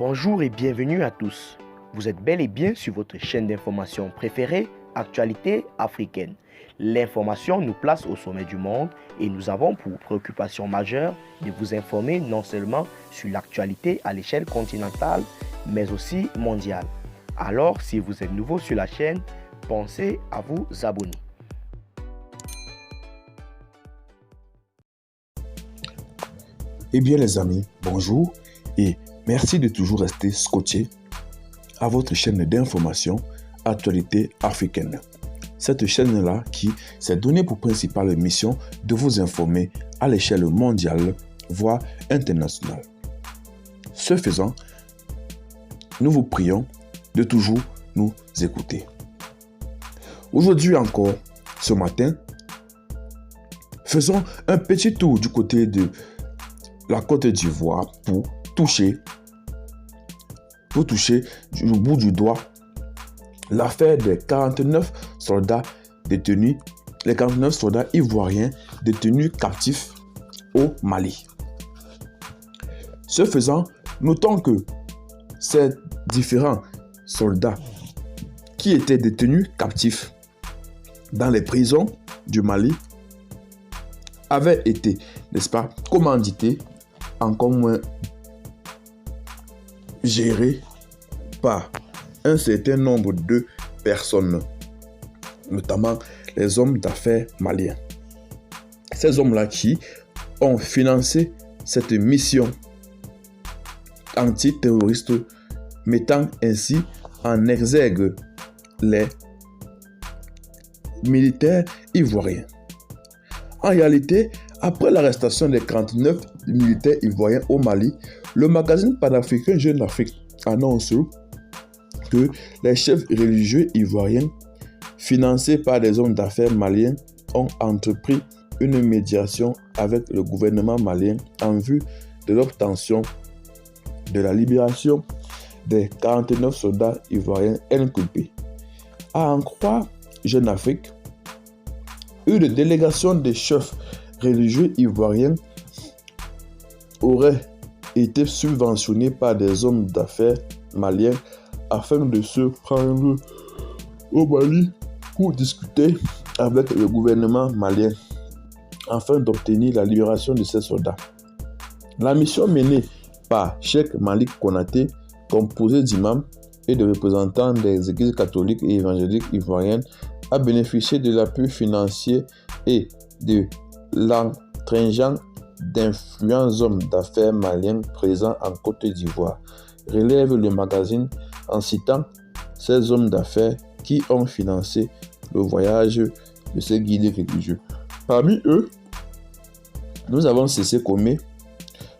Bonjour et bienvenue à tous. Vous êtes bel et bien sur votre chaîne d'information préférée, Actualité africaine. L'information nous place au sommet du monde et nous avons pour préoccupation majeure de vous informer non seulement sur l'actualité à l'échelle continentale, mais aussi mondiale. Alors, si vous êtes nouveau sur la chaîne, pensez à vous abonner. Eh bien les amis, bonjour et merci de toujours rester scotché à votre chaîne d'information Actualité africaine. Cette chaîne-là qui s'est donnée pour principale mission de vous informer à l'échelle mondiale, voire internationale. Ce faisant, nous vous prions de toujours nous écouter. Aujourd'hui encore, ce matin, faisons un petit tour du côté de la Côte d'Ivoire pour toucher du bout du doigt l'affaire des 49 soldats détenus, les 49 soldats ivoiriens détenus captifs au Mali. Ce faisant, notons que ces différents soldats qui étaient détenus captifs dans les prisons du Mali avaient été, n'est-ce pas, commandités, encore moins gérés par un certain nombre de personnes, notamment les hommes d'affaires maliens. Ces hommes-là qui ont financé cette mission antiterroriste, mettant ainsi en exergue les militaires ivoiriens. En réalité, après l'arrestation des 49 militaires ivoiriens au Mali, le magazine panafricain Jeune Afrique annonce que les chefs religieux ivoiriens, financés par des hommes d'affaires maliens, ont entrepris une médiation avec le gouvernement malien en vue de l'obtention de la libération des 49 soldats ivoiriens inculpés. À en croire Jeune Afrique, une délégation des chefs religieux ivoiriens aurait été subventionnée par des hommes d'affaires maliens afin de se prendre au Mali pour discuter avec le gouvernement malien afin d'obtenir la libération de ces soldats. La mission menée par Cheikh Malik Konaté, composée d'imams et de représentants des églises catholiques et évangéliques ivoiriennes, a bénéficié de l'appui financier et de l'entraînement d'influents hommes d'affaires maliens présents en Côte d'Ivoire, relève le magazine en citant ces hommes d'affaires qui ont financé le voyage de ces guides religieux. Parmi eux, nous avons Cissé Komé,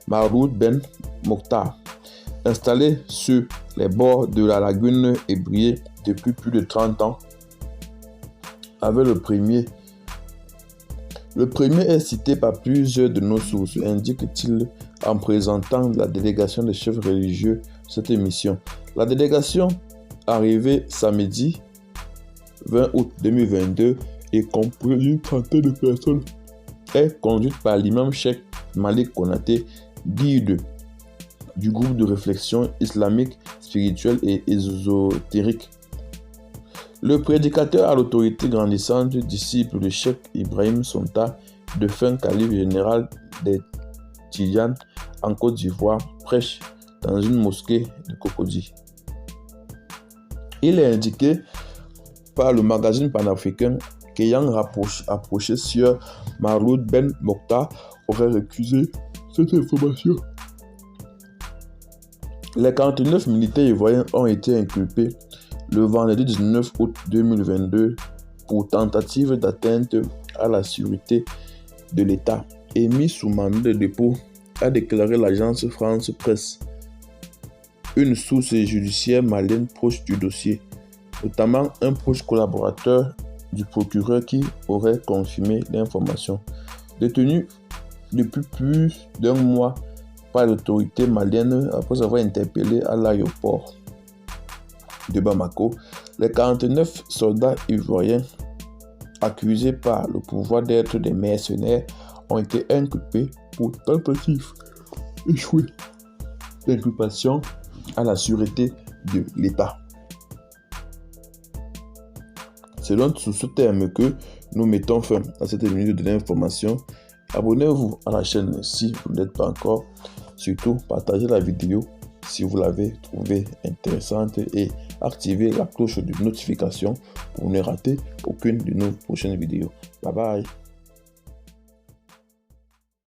Maroud Ben Mokhtar, installé sur les bords de la lagune Ébrié depuis plus de 30 ans, avec le premier est cité par plusieurs de nos sources, indique-t-il en présentant la délégation des chefs religieux cette émission. La délégation, arrivée samedi 20 août 2022 et comprise d'une trentaine de personnes, est conduite par l'imam Cheikh Malik Konaté, guide du groupe de réflexion islamique, spirituelle et ésotérique. Le prédicateur à l'autorité grandissante, disciple de Cheikh Ibrahim Sonta, défunt calife général des Tidjanes en Côte d'Ivoire, prêche dans une mosquée de Cocody. Il est indiqué par le magazine panafricain qu'ayant approché Sieur Maroud Ben Mokhtar aurait récusé cette information. Les 49 militaires ivoiriens ont été inculpés le vendredi 19 août 2022 pour tentative d'atteinte à la sûreté de l'État et mis sous mandat de dépôt, a déclaré l'agence France Presse. Une source judiciaire malienne proche du dossier, notamment un proche collaborateur du procureur qui aurait confirmé l'information. Détenu depuis plus d'un mois par l'autorité malienne après avoir interpellé à l'aéroport de Bamako, les 49 soldats ivoiriens accusés par le pouvoir d'être des mercenaires ont été inculpés pour tentative échouée d'inculpation à la sûreté de l'État. C'est donc sous ce terme que nous mettons fin à cette minute de l'information. Abonnez-vous à la chaîne si vous n'êtes pas encore. Surtout, partagez la vidéo si vous l'avez trouvée intéressante et activez la cloche de notification pour ne rater aucune de nos prochaines vidéos. Bye bye.